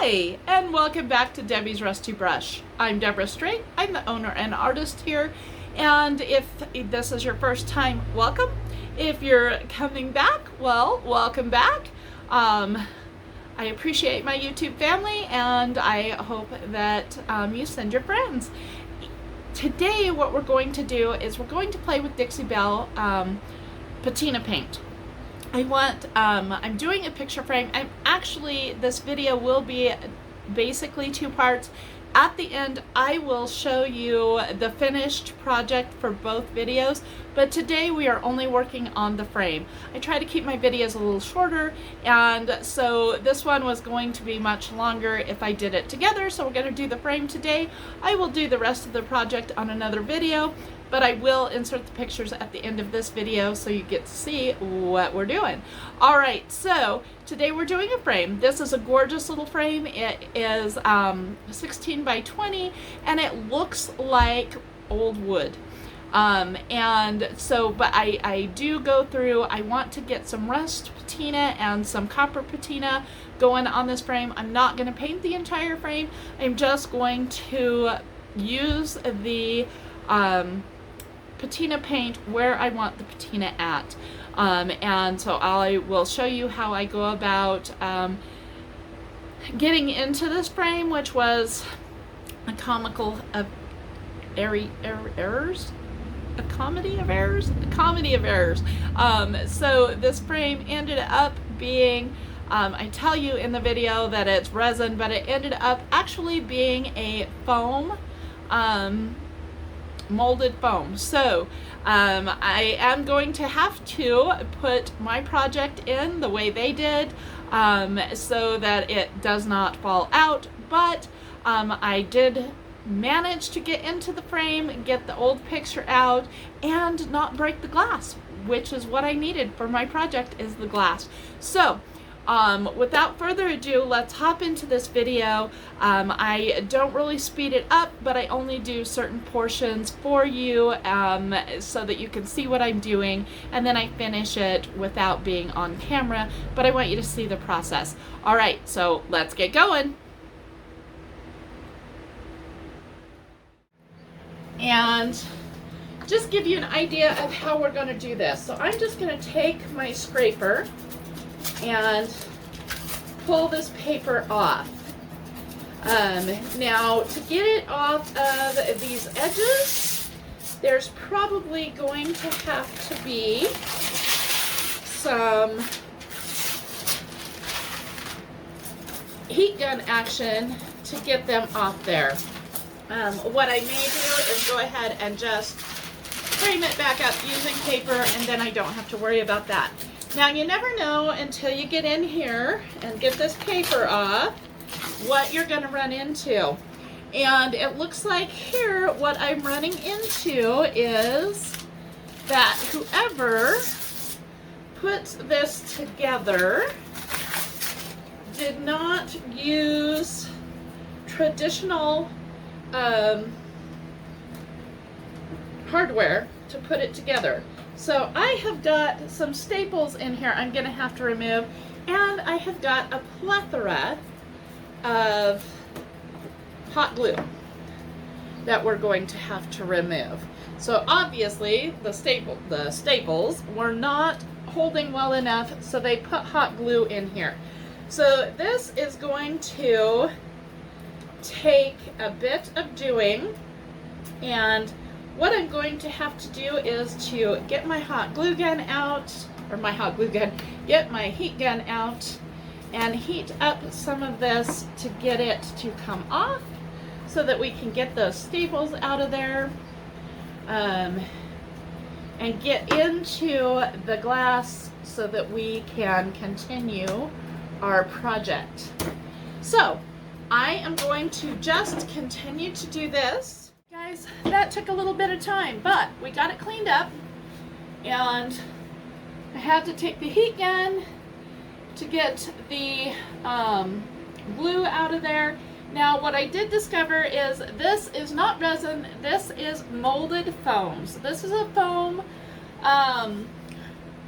Hi, and welcome back to Debbie's Rusty Brush. I'm Deborah Straight. I'm the owner and artist here. And if this is your first time, welcome. If you're coming back, well, welcome back. I appreciate my YouTube family, and I hope that you send your friends. Today, what we're going to do is we're going to play with Dixie Belle patina paint. I'm doing a picture frame. This video will be basically two parts. At the end, I will show you the finished project for both videos, but today we are only working on the frame. I try to keep my videos a little shorter, and so this one was going to be much longer if I did it together, so we're going to do the frame today. I will do the rest of the project on another video, but I will insert the pictures at the end of this video so you get to see what we're doing. All right, so today we're doing a frame. This is a gorgeous little frame. It is 16 by 20, and it looks like old wood. But I do go through, I want to get some rust patina and some copper patina going on this frame. I'm not gonna paint the entire frame. I'm just going to use the patina paint where I want the patina at. And so I will show you how I go about getting into this frame, which was a comedy of errors. So this frame ended up being, I tell you in the video that it's resin, but it ended up actually being a foam, molded foam. So I am going to have to put my project in the way they did so that it does not fall out, but I did manage to get into the frame, get the old picture out, and not break the glass, which is what I needed for my project, is the glass. So without further ado, let's hop into this video. I don't really speed it up, but I only do certain portions for you so that you can see what I'm doing, and then I finish it without being on camera, but I want you to see the process. All right, so let's get going. And just give you an idea of how we're going to do this. So I'm just going to take my scraper and pull this paper off. Now, to get it off of these edges, there's probably going to have to be some heat gun action to get them off there. What I may do is go ahead and just frame it back up using paper, and then I don't have to worry about that. Now, you never know until you get in here and get this paper off what you're going to run into. And it looks like here what I'm running into is that whoever put this together did not use traditional hardware to put it together. So I have got some staples in here I'm going to have to remove, and I have got a plethora of hot glue that we're going to have to remove. So obviously the staples were not holding well enough, so they put hot glue in here. So this is going to take a bit of doing, and what I'm going to have to do is to get my hot glue gun out, get my heat gun out, and heat up some of this to get it to come off so that we can get those staples out of there and get into the glass so that we can continue our project. So I am going to just continue to do this. Guys, that took a little bit of time, but we got it cleaned up, and I had to take the heat gun to get the glue out of there. Now, what I did discover is this is not resin, this is molded foam. So this is a foam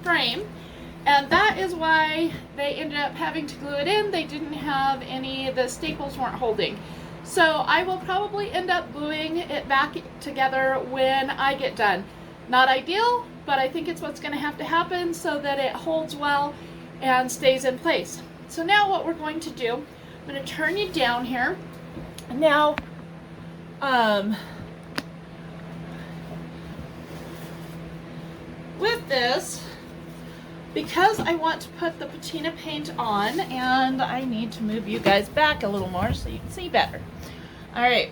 frame, And that is why they ended up having to glue it in. They didn't have any, the staples weren't holding. So I will probably end up gluing it back together when I get done. Not ideal, but I think it's what's going to happen so that it holds well and stays in place. So now what we're going to do, I'm going to turn you down here. Now, with this, because I want to put the patina paint on, and I need to move you guys back a little more so you can see better. All right.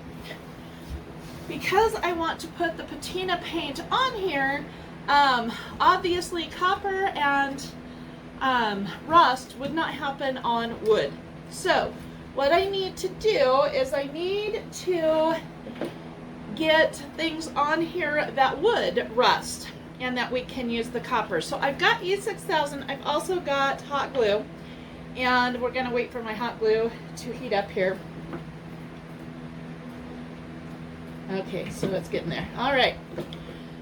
Because I want to put the patina paint on here, obviously copper and rust would not happen on wood. So what I need to do is I need to get things on here that would rust and that we can use the copper. So I've got E6000, I've also got hot glue, and we're gonna wait for my hot glue to heat up here. Okay, so it's getting there. All right,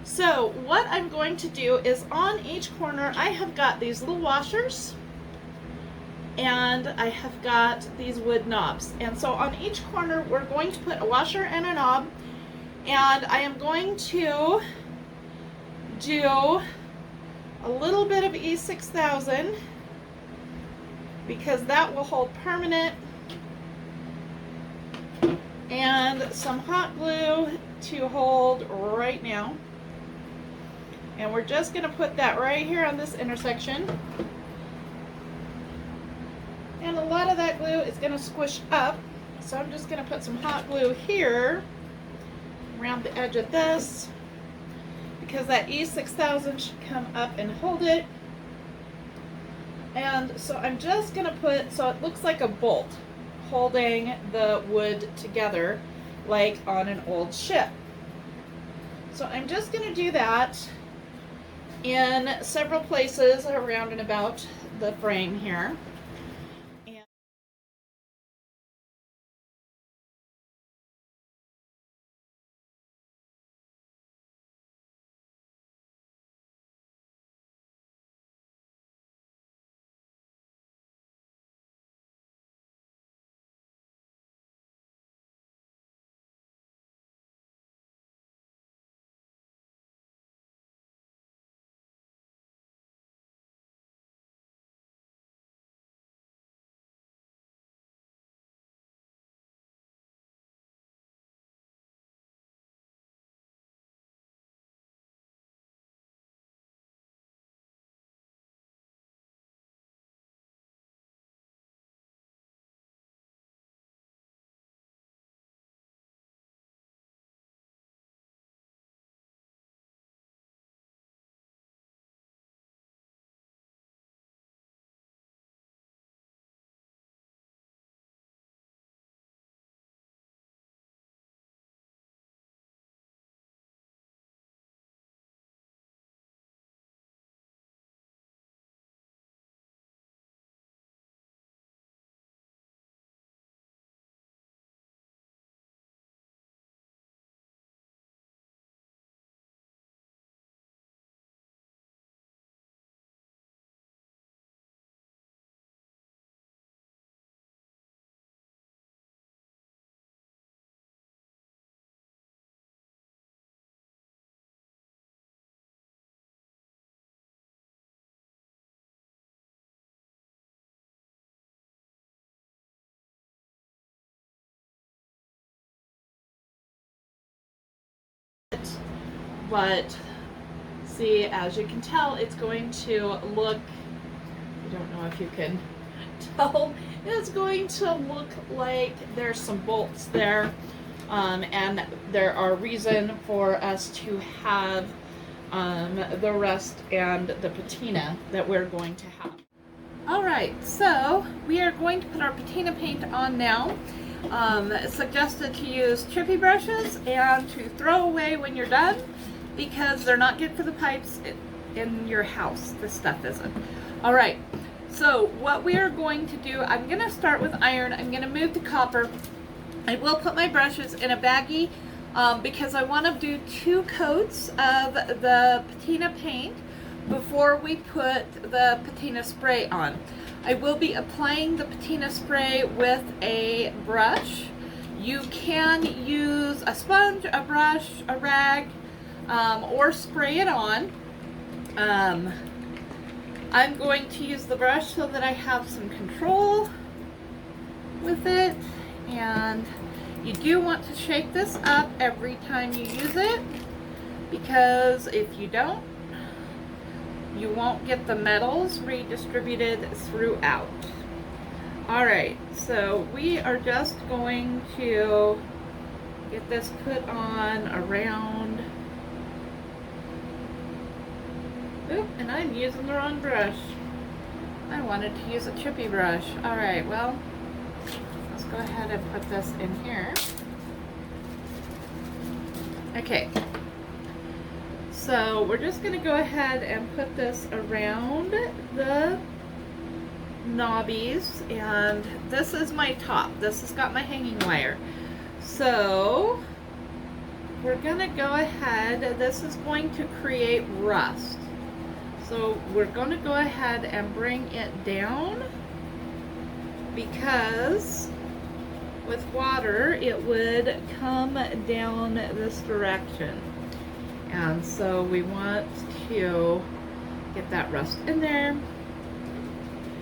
so what I'm going to do is on each corner, I have got these little washers, and I have got these wood knobs. And so on each corner, we're going to put a washer and a knob, and I am going to do a little bit of E6000 because that will hold permanent, and some hot glue to hold right now. And we're just going to put that right here on this intersection. And a lot of that glue is going to squish up, so I'm just going to put some hot glue here around the edge of this, because that E6000 should come up and hold it. And so I'm just going to put, so it looks like a bolt holding the wood together like on an old ship. So I'm just going to do that in several places around and about the frame here. But see, as you can tell, it's going to look, I don't know if you can tell, it's going to look like there's some bolts there, and there are reason for us to have the rust and the patina that we're going to have. All right, so we are going to put our patina paint on now. It's suggested to use chippy brushes and to throw away when you're done, because they're not good for the pipes in your house. This stuff isn't. All right, so what we are going to do, I'm going to start with iron. I'm going to move to copper. I will put my brushes in a baggie because I want to do 2 coats of the patina paint. before we put the patina spray on. I will be applying the patina spray with a brush. You can use a sponge, a brush, a rag, or spray it on. I'm going to use the brush so that I have some control with it, and you do want to shake this up every time you use it, because if you don't, you won't get the metals redistributed throughout. Alright, so we are just going to get this put on around. Oop, and I'm using the wrong brush. I wanted to use a chippy brush. Alright, well, let's go ahead and put this in here. Okay. So we're just going to go ahead and put this around the knobbies, and this is my top. This has got my hanging wire. So we're going to go ahead, this is going to create rust. So we're going to go ahead and bring it down, because with water it would come down this direction. And so we want to get that rust in there.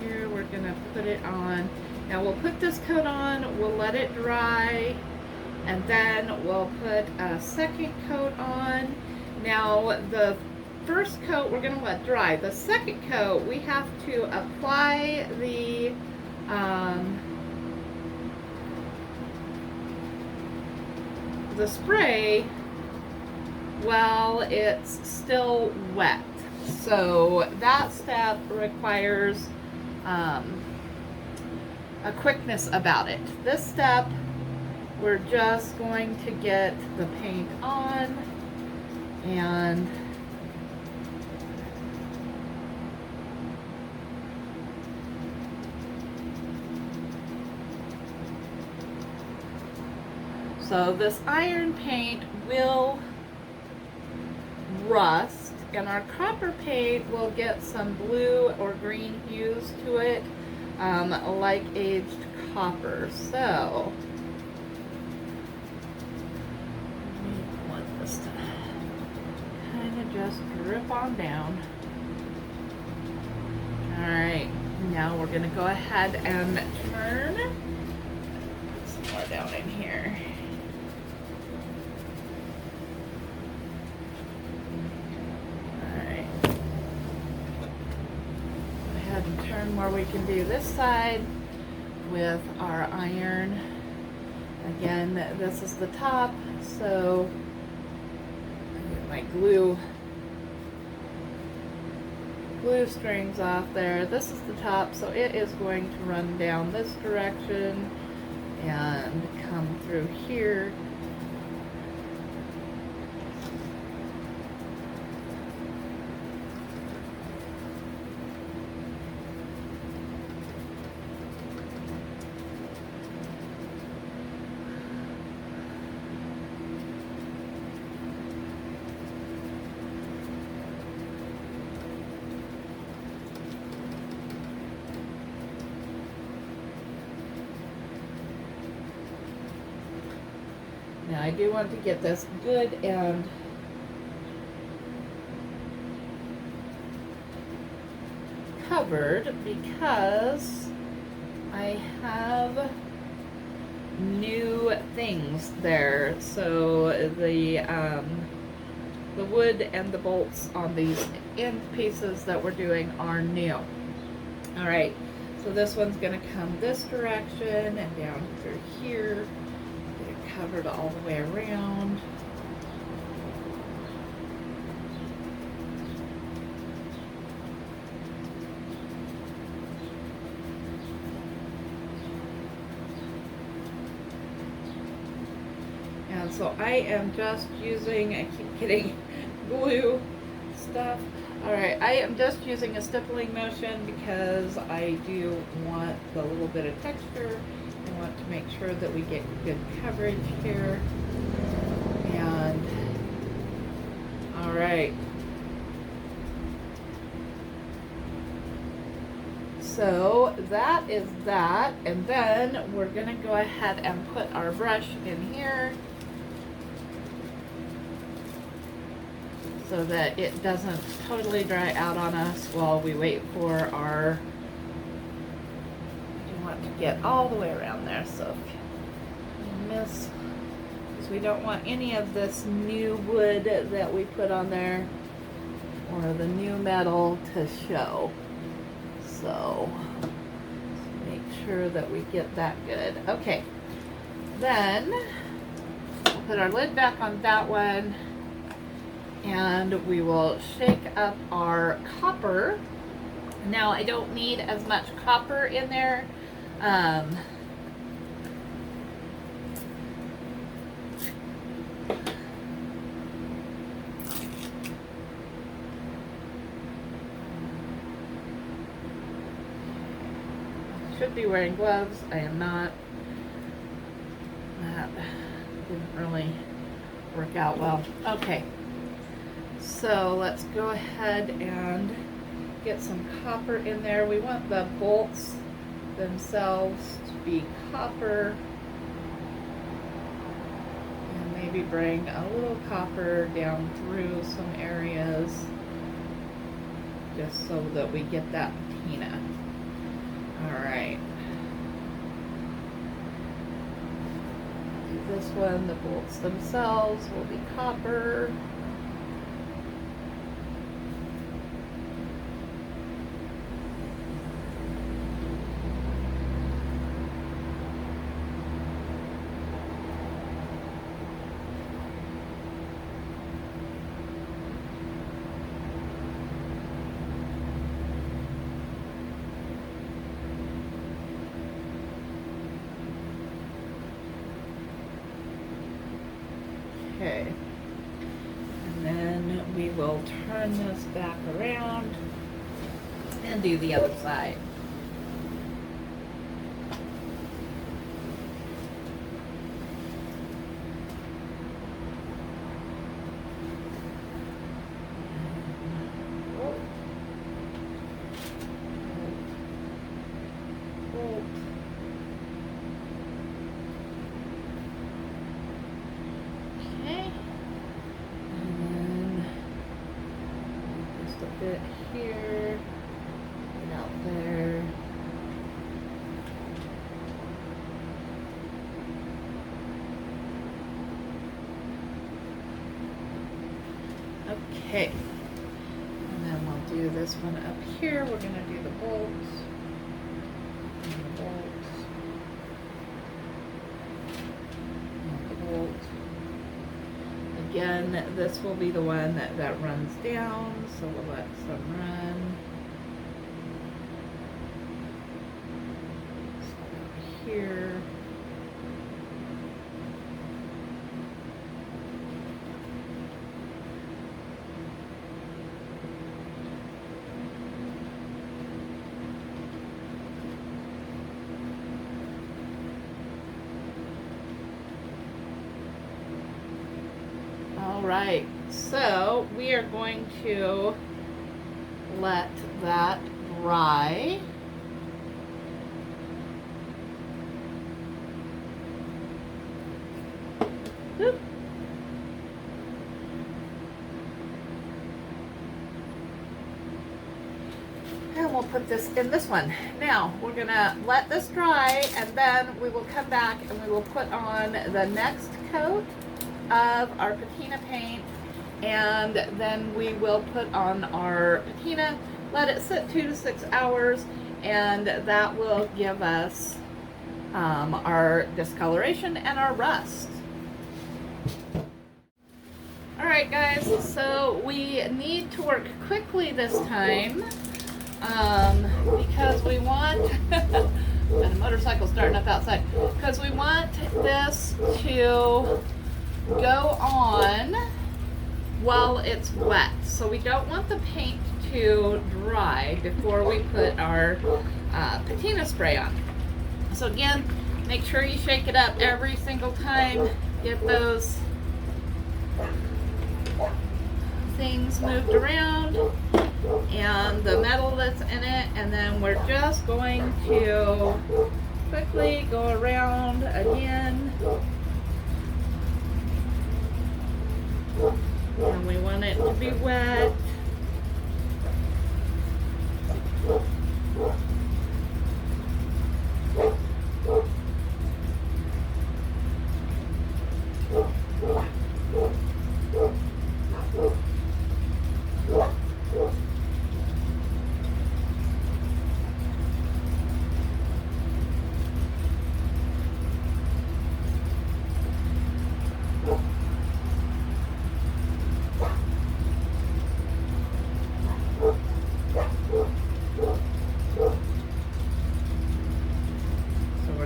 Here we're going to put it on. Now we'll put this coat on, we'll let it dry, and then we'll put a second coat on. Now the first coat we're going to let dry. The second coat we have to apply the spray while it's still wet. So that step requires a quickness about it. This step, we're just going to get the paint on, and so this iron paint will rust, and our copper paint will get some blue or green hues to it, like aged copper. So I want this to kind of just drip on down. Alright, now we're going to go ahead and turn. Put some more down in here. Turn where we can do this side with our iron. Again, this is the top, so I get my glue strings off there. This is the top, so it is going to run down this direction and come through here. Now I do want to get this good and covered, because I have new things there. So the wood and the bolts on these end pieces that we're doing are new. All right, so this one's going to come this direction and down through here. Covered all the way around. And so I am just using, I keep getting glue stuff. Alright, I am just using a stippling motion because I do want the little bit of texture. I want to make sure that we get good coverage here. And alright, So that is that, and then we're gonna go ahead and put our brush in here so that it doesn't totally dry out on us while we wait for our, you want to get all the way around there, so if you miss, because we don't want any of this new wood that we put on there or the new metal to show. So make sure that we get that good. Okay, then we'll put our lid back on that one, and we will shake up our copper. Now I don't need as much copper in there. Should be wearing gloves. I am not. That didn't really work out well. Okay, so let's go ahead and get some copper in there. We want the bolts themselves to be copper, and maybe bring a little copper down through some areas just so that we get that patina. All right. This one, the bolts themselves will be copper. Okay, and then we will turn this back around and do the other side. Bit here and out there. Okay, and then we'll do this one up here. We're going to do the bolts and the bolts and the bolts. Again, this will be the one that runs down, so we'll let some run. So here. All right, so we are going to let that dry. Oop. And we'll put this in this one. Now we're gonna let this dry, and then we will come back and we will put on the next coat of our patina paint, and then we will put on our patina, let it sit 2 to 6 hours, and that will give us our discoloration and our rust. All right, guys, so we need to work quickly this time because we want and a motorcycle starting up outside, because we want this to go on while it's wet. So we don't want the paint to dry before we put our patina spray on. So again, make sure you shake it up every single time. Get those things moved around. and the metal that's in it, and then we're just going to quickly go around again. And we want it to be wet.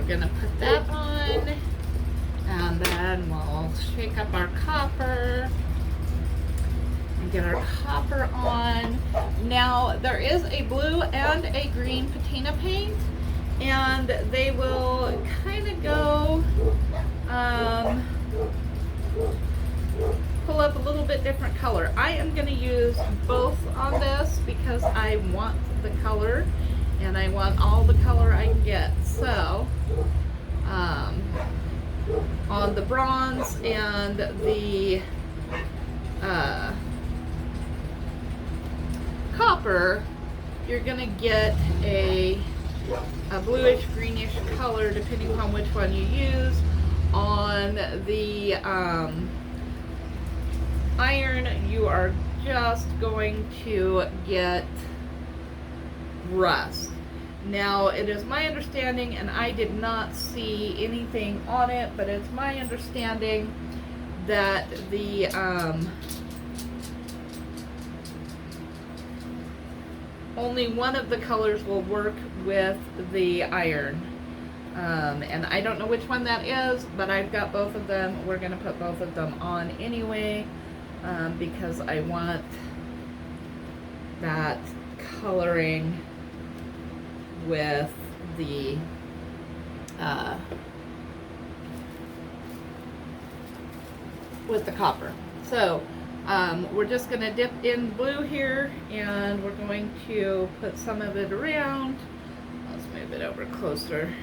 Gonna put that on, and then we'll shake up our copper and get our copper on. Now there is a blue and a green patina paint, and they will kind of go pull up a little bit different color. I am going to use both on this because I want the color and I want all the color I can get. So on the bronze and the copper, you're gonna get a bluish greenish color depending upon which one you use. On the iron, you are just going to get rust. Now, it is my understanding, and I did not see anything on it, but it's my understanding that the only one of the colors will work with the iron. And I don't know which one that is, but I've got both of them. We're going to put both of them on anyway, because I want that coloring with the copper. So we're just going to dip in blue here, and we're going to put some of it around. Let's move it over closer.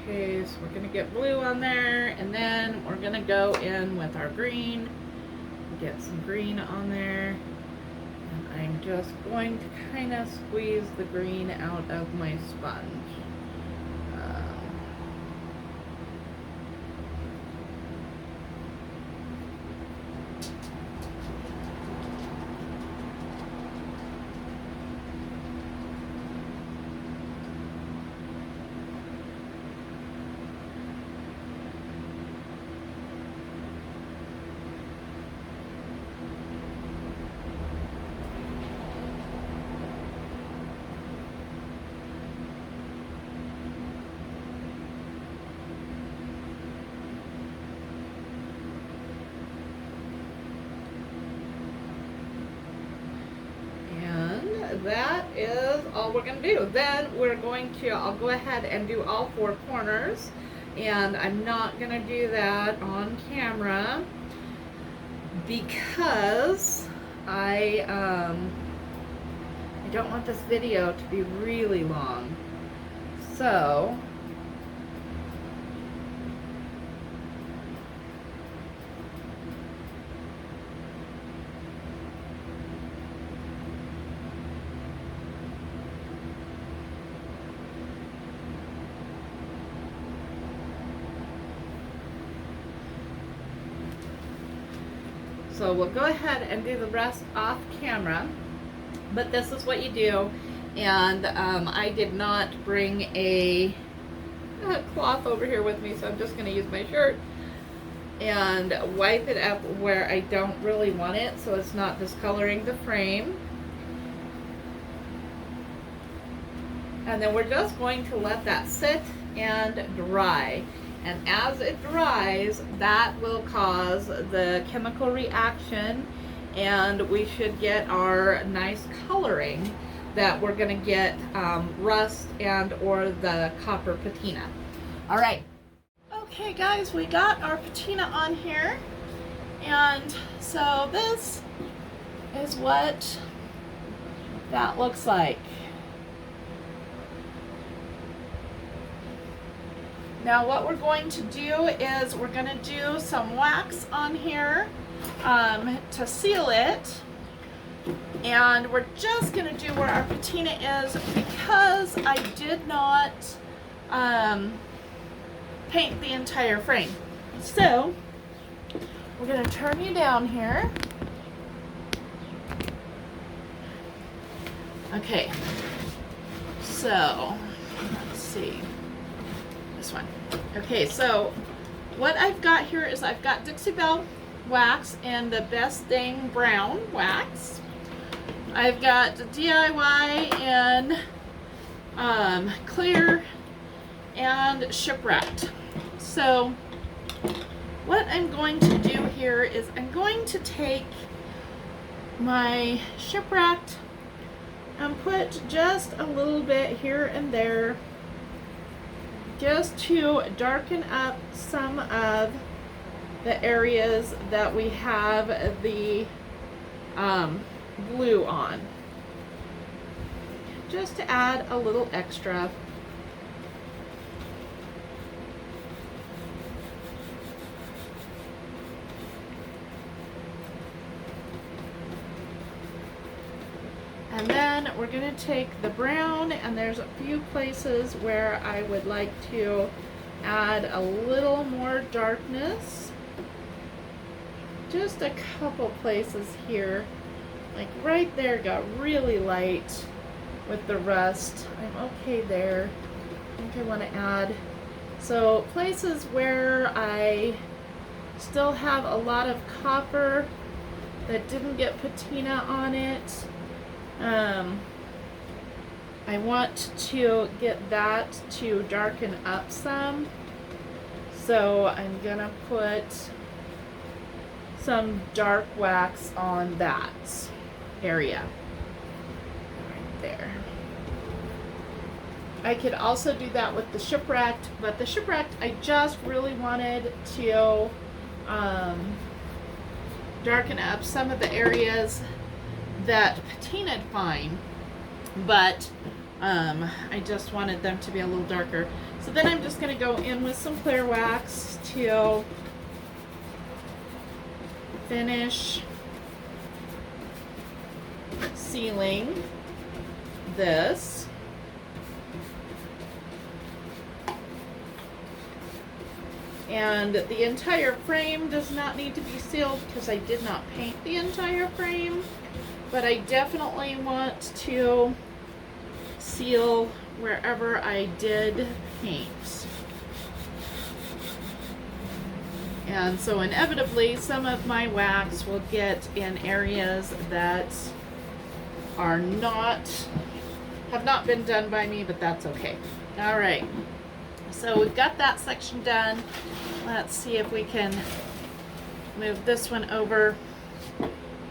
Okay, so we're gonna get blue on there, and then we're gonna go in with our green, get some green on there, and I'm just going to kind of squeeze the green out of my sponge. That is all we're going to do. Then we're going to, I'll go ahead and do all four corners, and I'm not going to do that on camera because I don't want this video to be really long. So we'll go ahead and do the rest off camera. but this is what you do. And I did not bring a cloth over here with me, so I'm just going to use my shirt and wipe it up where I don't really want it, so it's not discoloring the frame. And then we're just going to let that sit and dry. And as it dries, that will cause the chemical reaction, and we should get our nice coloring that we're going to get rust and or the copper patina. All right. Okay guys, we got our patina on here, and so this is what that looks like. Now what we're going to do is we're going to do some wax on here to seal it, and we're just going to do where our patina is because I did not paint the entire frame. So we're going to turn you down here. Okay, so let's see. This one. Okay, so what I've got here is I've got Dixie Belle wax and the Best Dang Brown wax. I've got DIY and clear and shipwrecked. So what I'm going to do here is I'm going to take my shipwrecked and put just a little bit here and there just to darken up some of the areas that we have the glue on, just to add a little extra. And then we're going to take the brown, and there's a few places where I would like to add a little more darkness. Just a couple places here. Like right there got really light with the rust. I'm okay there. I think I want to add. So places where I still have a lot of copper that didn't get patina on it. I want to get that to darken up some, so I'm gonna put some dark wax on that area right there. I could also do that with the shipwrecked, but the shipwrecked I just really wanted to darken up some of the areas that patinaed fine, but I just wanted them to be a little darker. So then I'm just going to go in with some clear wax to finish sealing this. And the entire frame does not need to be sealed because I did not paint the entire frame. But I definitely want to seal wherever I did paint. And so inevitably some of my wax will get in areas that are have not been done by me, but that's okay. All right, so we've got that section done. Let's see if we can move this one over.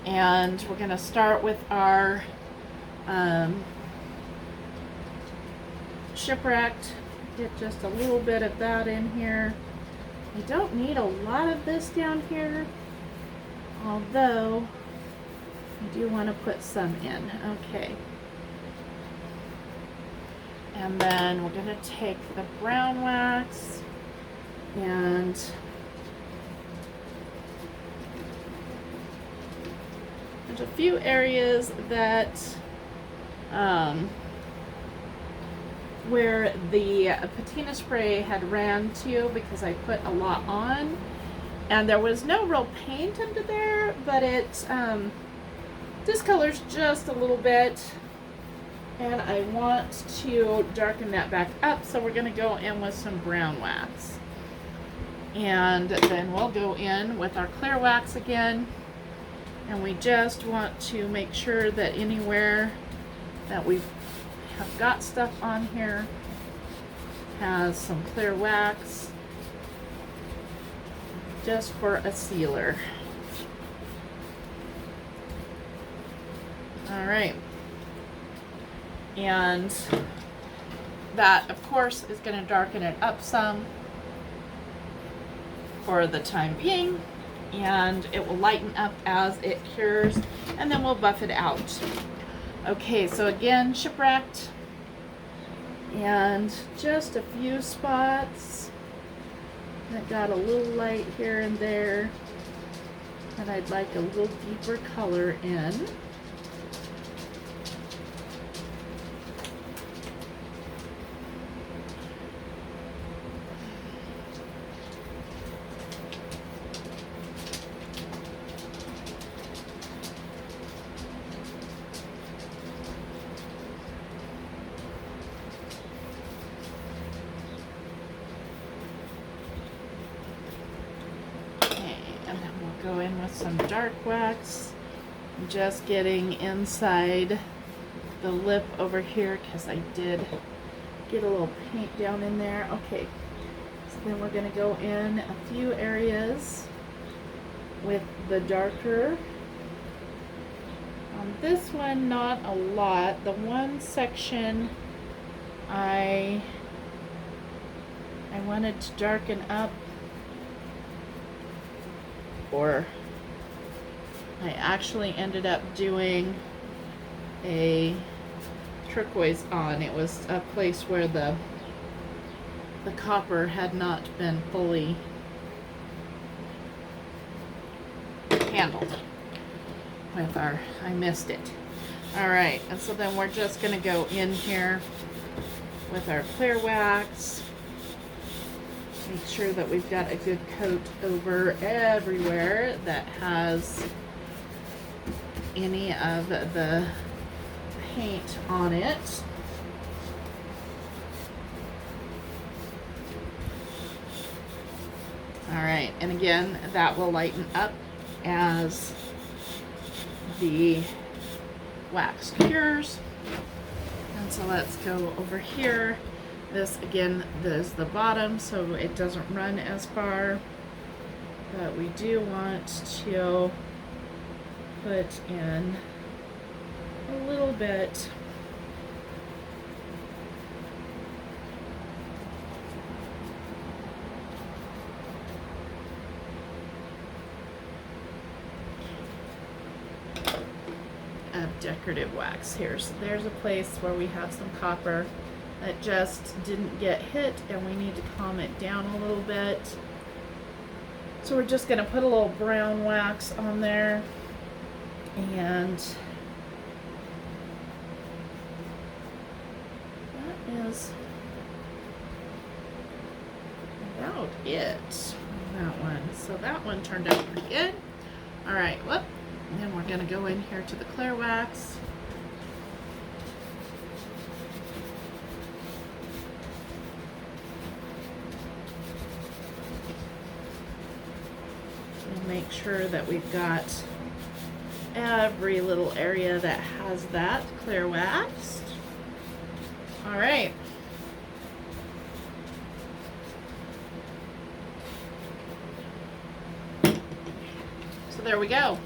And we're going to start with our shipwrecked. Get just a little bit of that in here. I don't need a lot of this down here, although I do want to put some in. Okay. And then we're going to take the brown wax and there's a few areas that where the patina spray had ran to because I put a lot on, and there was no real paint under there, but it This color's just a little bit, and I want to darken that back up, so we're going to go in with some brown wax. And then we'll go in with our clear wax again, and we just want to make sure that anywhere that we have got stuff on here has some clear wax, just for a sealer. All right, and that of course is going to darken it up some for the time being, and it will lighten up as it cures, and then we'll buff it out. Okay, so again, shipwrecked, and just a few spots that got a little light here and there that I'd like a little deeper color in. Go in with some dark wax, just getting inside the lip over here because I did get a little paint down in there. Okay, so then we're going to go in a few areas with the darker. On this one, not a lot. The one section I wanted to darken up, or I actually ended up doing a turquoise on. It was a place where the copper had not been fully handled with our, I missed it. All right, and so then we're just gonna go in here with our clear wax. Make sure that we've got a good coat over everywhere that has any of the paint on it. All right, and again, that will lighten up as the wax cures. And so let's go over here. This again, this is the bottom, so it doesn't run as far, but we do want to put in a little bit of decorative wax here. So there's a place where we have some copper that just didn't get hit, and we need to calm it down a little bit. So we're just going to put a little brown wax on there, and that is about it on that one. So that one turned out pretty good. All right, whoop. And then we're going to go in here to the clear wax. Make sure that we've got every little area that has that clear waxed. All right. So there we go.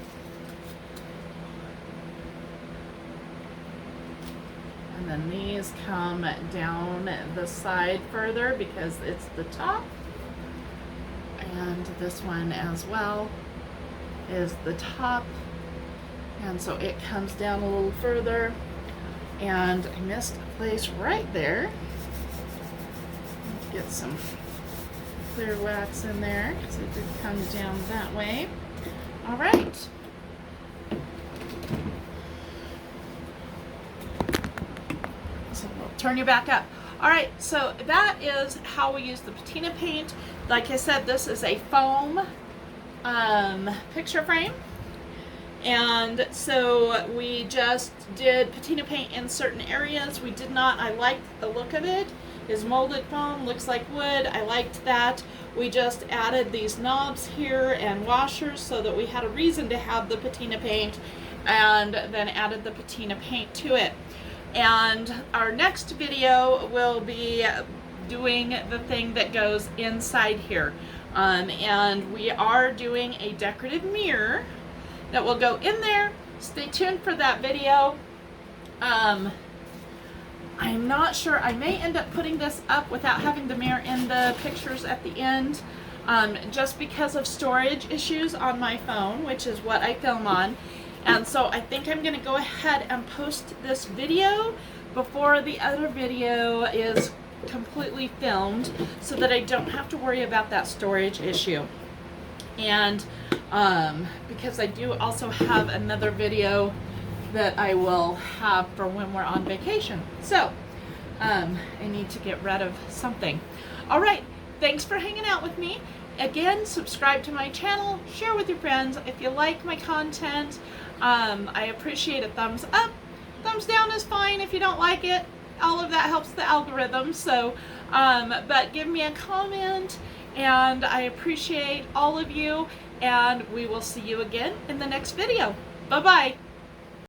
And then these come down the side further because it's the top. And this one as well is the top, and so it comes down a little further, and I missed a place right there. Let's get some clear wax in there because it did come down that way. All right. So we'll turn you back up. All right, so that is how we use the patina paint. Like I said, this is a foam picture frame, And so we just did patina paint in certain areas. We did not, I liked the look of it. It's molded foam, looks like wood. I liked that. We just added these knobs here and washers so that we had a reason to have the patina paint, and then added the patina paint to it. And our next video will be doing the thing that goes inside here. And we are doing a decorative mirror that will go in there. Stay tuned for that video. I'm not sure, I may end up putting this up without having the mirror in the pictures at the end, just because of storage issues on my phone, which is what I film on. And so I think I'm going to go ahead and post this video before the other video is completely filmed, so that I don't have to worry about that storage issue. And because I do also have another video that I will have for when we're on vacation. So I need to get rid of something. All right, thanks for hanging out with me. Again, subscribe to my channel, share with your friends. If you like my content, I appreciate a thumbs up. Thumbs down is fine if you don't like it. All of that helps the algorithm. So, but give me a comment, and I appreciate all of you, and we will see you again in the next video. Bye-bye.